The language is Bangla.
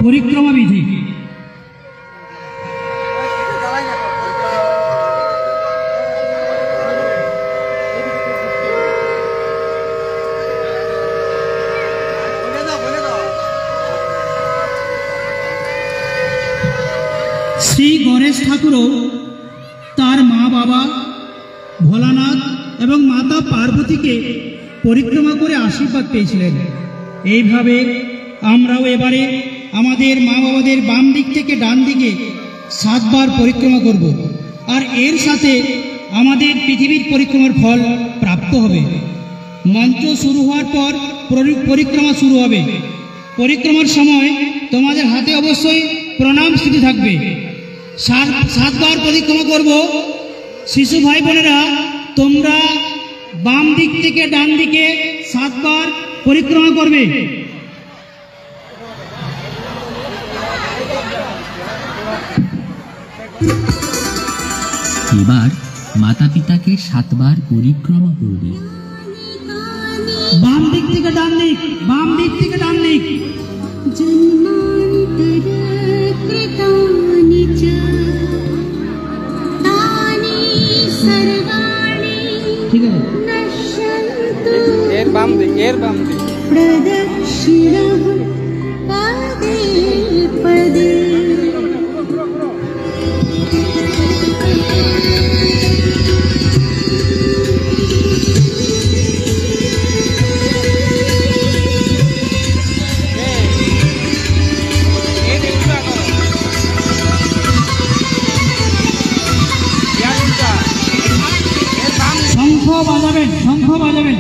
পরিক্রমা বিধি। শ্রী গণেশ ঠাকুরও তার মা বাবা ভোলানাথ এবং মাতা পার্বতীকে পরিক্রমা করে আশীর্বাদ পেয়েছিলেন। এইভাবে আমরাও এবারে আমাদের মা বাবাদের বাম দিক থেকে ডান দিকে 7 বার পরিক্রমা করব, আর এর সাথে আমাদের পৃথিবীর পরিক্রমার ফল প্রাপ্ত হবে। মন্ত্র শুরু হওয়ার পর পরিক্রমা শুরু হবে। পরিক্রমার সময় তোমাদের হাতে অবশ্যই প্রণাম স্থিতি থাকবে। 7 বার পরিক্রমা করব। শিশু ভাই বোনেরা, তোমরা বাম দিক থেকে ডান দিকে 7 বার পরিক্রমা করবে। এবার মাতা পিতাকে 7 বার পরিক্রমা করবে। বাম দিক থেকে ডান দিক, বাম দিক থেকে ডান দিক। ঠিক আছে, এর বাম দিক, এর বাম দিক। শঙ্খ বাজাবেন, শঙ্খ বাজাবেন।